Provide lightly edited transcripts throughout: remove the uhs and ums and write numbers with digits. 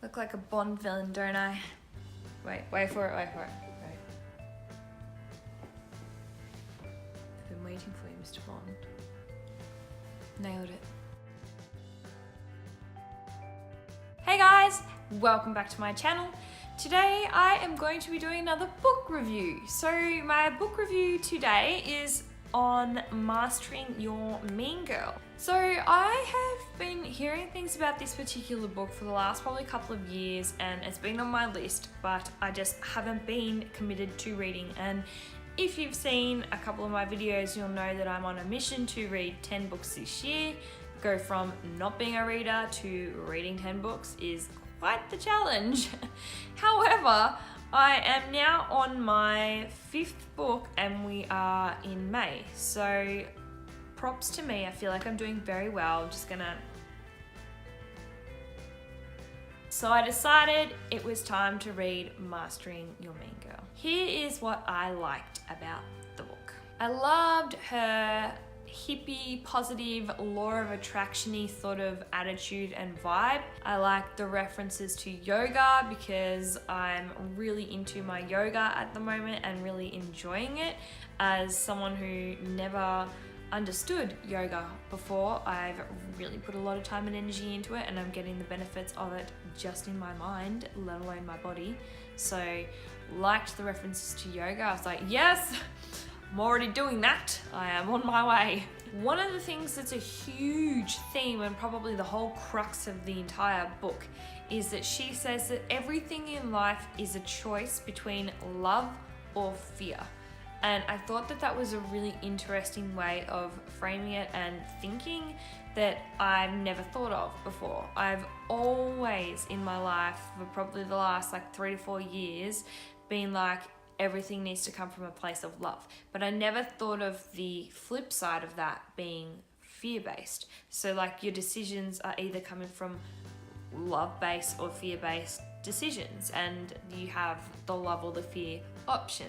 Look like a Bond villain, don't I? Wait for it. Wait. I've been waiting for you, Mr. Bond. Nailed it. Hey guys, welcome back to my channel. Today I am going to be doing another book review. So my book review today is on Mastering Your Mean Girl. So I have been hearing things about this particular book for the last probably couple of years, and it's been on my list, but I just haven't been committed to reading. And if you've seen a couple of my videos, you'll know that I'm on a mission to read 10 books this year. Go from not being a reader to reading 10 books is quite the challenge. However, I am now on my 5th book and we are in May. So props to me, I feel like I'm doing very well. So I decided it was time to read Mastering Your Mean Girl. Here is what I liked about the book. I loved her hippie, positive, law of attraction-y sort of attitude and vibe. I like the references to yoga because I'm really into my yoga at the moment and really enjoying it. As someone who never understood yoga before, I've really put a lot of time and energy into it, and I'm getting the benefits of it just in my mind, let alone my body. So liked the references to yoga. I was like, yes, I'm already doing that. I am on my way. One of the things that's a huge theme and probably the whole crux of the entire book is that she says that everything in life is a choice between love or fear. And I thought that that was a really interesting way of framing it and thinking that I've never thought of before. I've always in my life, for probably the last 3 to 4 years, been like, everything needs to come from a place of love. But I never thought of the flip side of that being fear-based. So your decisions are either coming from love-based or fear-based decisions, and you have the love or the fear option.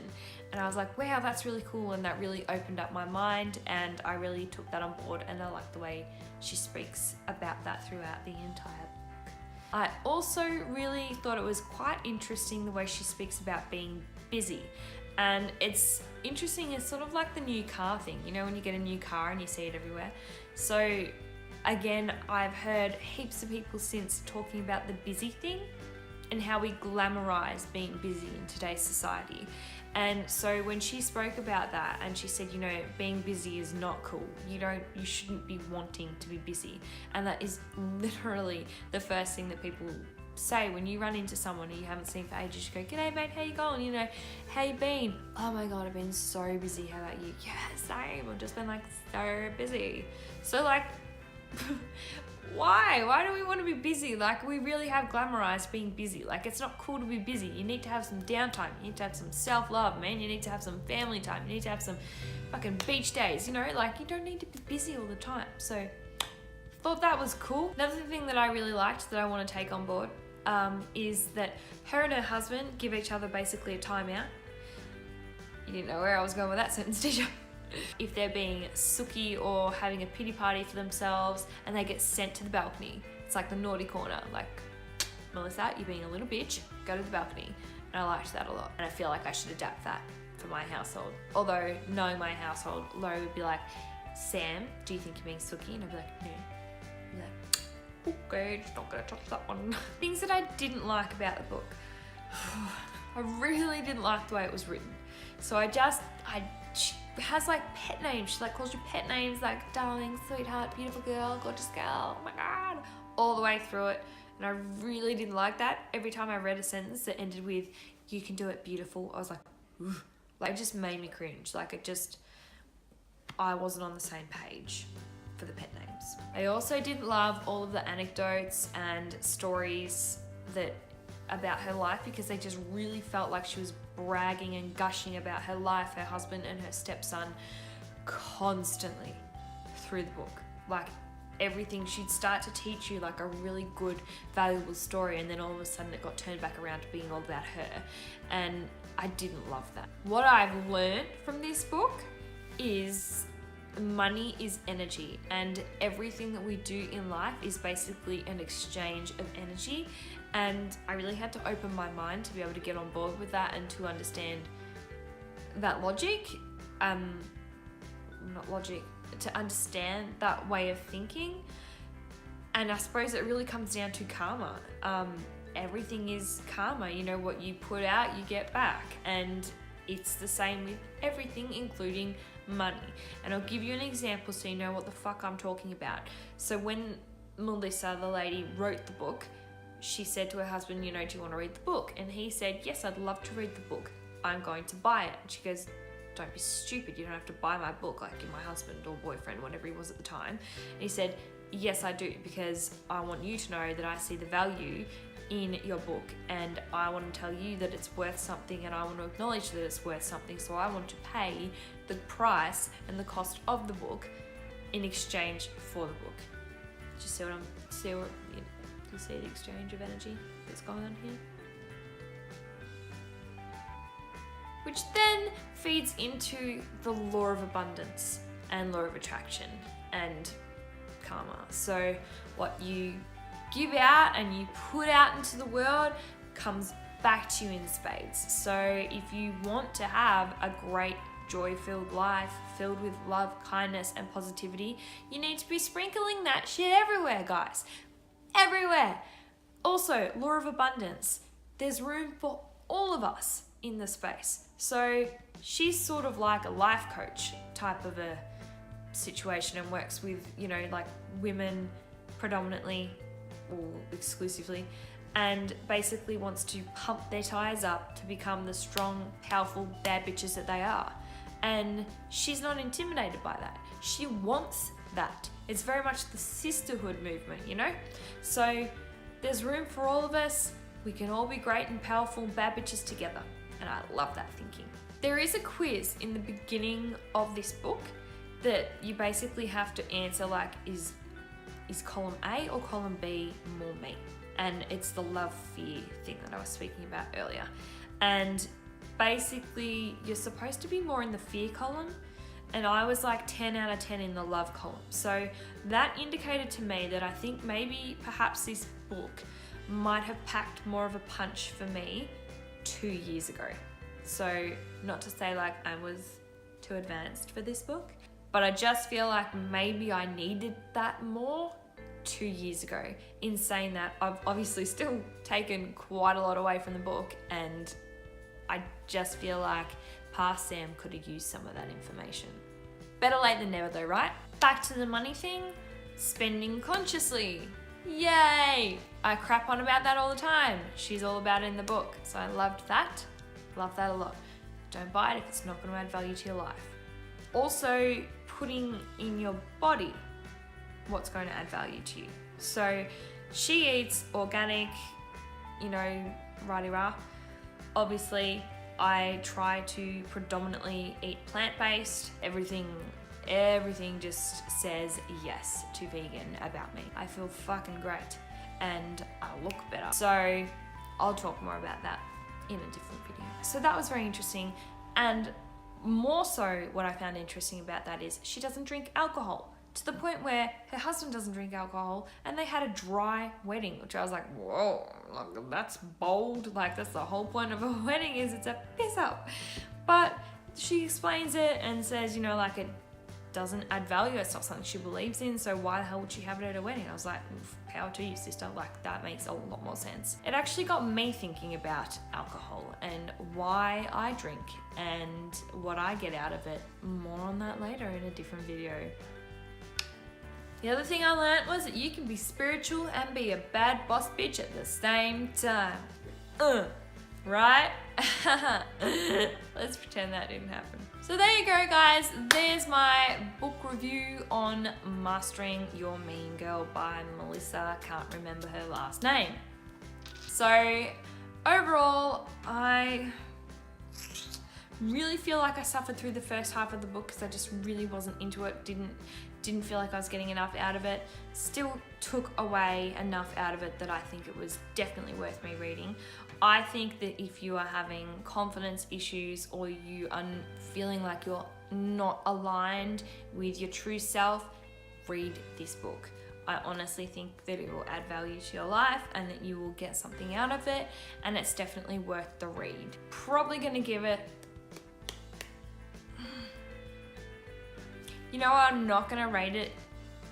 And I was like, wow, that's really cool, and that really opened up my mind, and I really took that on board, and I like the way she speaks about that throughout the entire book. I also really thought it was quite interesting the way she speaks about being busy. And it's interesting, it's sort of like the new car thing, you know, when you get a new car and you see it everywhere. So again, I've heard heaps of people since talking about the busy thing and how we glamorize being busy in today's society. And so when she spoke about that and she said, you know, being busy is not cool. You shouldn't be wanting to be busy. And that is literally the first thing that people say when you run into someone who you haven't seen for ages. You go, g'day mate, how you going? You know, how you been? Oh my God, I've been so busy. How about you? Yeah, same. I've just been so busy. So why do we want to be busy? We really have glamorized being busy. It's not cool to be busy. You need to have some downtime. You need to have some self-love, man. You need to have some family time. You need to have some fucking beach days, you know? You don't need to be busy all the time. So thought that was cool. Another thing that I really liked that I want to take on board is that her and her husband give each other basically a timeout. You didn't know where I was going with that sentence, did you? If they're being sooky or having a pity party for themselves and they get sent to the balcony. It's like the naughty corner. Melissa, you're being a little bitch, go to the balcony. And I liked that a lot. And I feel like I should adapt that for my household. Although, knowing my household, Laurie would be like, Sam, do you think you're being sooky? And I'd be like, no. I'd be like, okay, just not gonna touch that one. Things that I didn't like about the book. I really didn't like the way it was written. So she has pet names. She calls you pet names darling, sweetheart, beautiful girl, gorgeous girl, oh my God, all the way through it. And I really didn't like that. Every time I read a sentence that ended with, you can do it, beautiful, I was like, ooh. It just made me cringe. I wasn't on the same page for the pet names. I also didn't love all of the anecdotes and stories about her life, because they just really felt like she was bragging and gushing about her life, her husband and her stepson constantly through the book. Everything, she'd start to teach you a really good, valuable story, and then all of a sudden it got turned back around to being all about her. And I didn't love that. What I've learned from this book is money is energy, and everything that we do in life is basically an exchange of energy. And I really had to open my mind to be able to get on board with that and to understand that logic. Not logic, to understand that way of thinking. And I suppose it really comes down to karma. Everything is karma. You know, what you put out, you get back. And it's the same with everything, including money. And I'll give you an example so you know what the fuck I'm talking about. So when Melissa, the lady, wrote the book, she said to her husband, you know, do you want to read the book? And he said, yes, I'd love to read the book. I'm going to buy it. And she goes, don't be stupid. You don't have to buy my book, like you're my husband or boyfriend, whatever he was at the time. And he said, yes, I do, because I want you to know that I see the value in your book, and I want to tell you that it's worth something, and I want to acknowledge that it's worth something, so I want to pay the price and the cost of the book in exchange for the book. Do you see what do you see the exchange of energy that's going on here? Which then feeds into the law of abundance and law of attraction and karma. So what you give out and you put out into the world comes back to you in spades. So if you want to have a great joy-filled life filled with love, kindness, and positivity, you need to be sprinkling that shit everywhere, guys. Everywhere. Also, law of abundance. There's room for all of us in the space. So she's sort of like a life coach type of a situation and works with, you know, like women predominantly or exclusively, and basically wants to pump their tires up to become the strong, powerful, bad bitches that they are. And she's not intimidated by that. She wants that. It's very much the sisterhood movement, you know? So there's room for all of us. We can all be great and powerful bad bitches together. And I love that thinking. There is a quiz in the beginning of this book that you basically have to answer, like, is column A or column B more me? And it's the love-fear thing that I was speaking about earlier. And basically, you're supposed to be more in the fear column, and I was like 10 out of 10 in the love column. So that indicated to me that I think maybe perhaps this book might have packed more of a punch for me 2 years ago. So not to say like I was too advanced for this book, but I just feel like maybe I needed that more 2 years ago. In saying that, I've obviously still taken quite a lot away from the book, and I just feel like past Sam could have used some of that information. Better late than never though, right? Back to the money thing, spending consciously. Yay! I crap on about that all the time. She's all about it in the book. So I loved that. Love that a lot. Don't buy it if it's not going to add value to your life. Also, putting in your body what's going to add value to you. So she eats organic, you know, rah-de-rah. Obviously, I try to predominantly eat plant-based. Everything just says yes to vegan about me. I feel fucking great and I look better. So I'll talk more about that in a different video. So that was very interesting. And more so, what I found interesting about that is she doesn't drink alcohol, to the point where her husband doesn't drink alcohol, and they had a dry wedding, which I was like, whoa, like, that's bold. Like, that's the whole point of a wedding, is it's a piss up. But she explains it and says, you know, like, it doesn't add value. It's not something she believes in, so why the hell would she have it at a wedding? I was like, power to you, sister. Like, that makes a lot more sense. It actually got me thinking about alcohol and why I drink and what I get out of it. More on that later in a different video. The other thing I learned was that you can be spiritual and be a bad boss bitch at the same time. Right? Let's pretend that didn't happen. So there you go, guys. There's my book review on Mastering Your Mean Girl by Melissa. Can't remember her last name. So overall, I really feel like I suffered through the first half of the book because I just really wasn't into it. Didn't feel like I was getting enough out of it. Still took away enough out of it that I think it was definitely worth me reading. I think that if you are having confidence issues or you are feeling like you're not aligned with your true self, read this book. I honestly think that it will add value to your life and that you will get something out of it, and it's definitely worth the read. Probably gonna give it, you know what, I'm not gonna rate it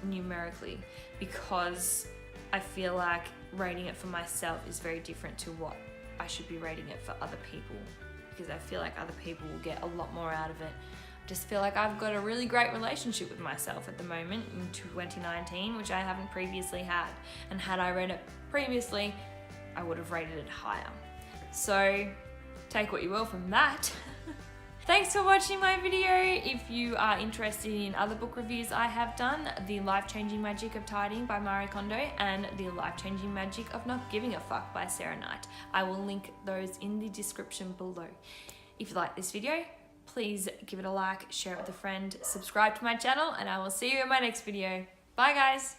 numerically because I feel like rating it for myself is very different to what I should be rating it for other people, because I feel like other people will get a lot more out of it. I just feel like I've got a really great relationship with myself at the moment in 2019, which I haven't previously had. And had I read it previously, I would have rated it higher. So take what you will from that. Thanks for watching my video. If you are interested in other book reviews I have done, The Life-Changing Magic of Tidying by Marie Kondo and The Life-Changing Magic of Not Giving a Fuck by Sarah Knight, I will link those in the description below. If you like this video, please give it a like, share it with a friend, subscribe to my channel, and I will see you in my next video. Bye guys!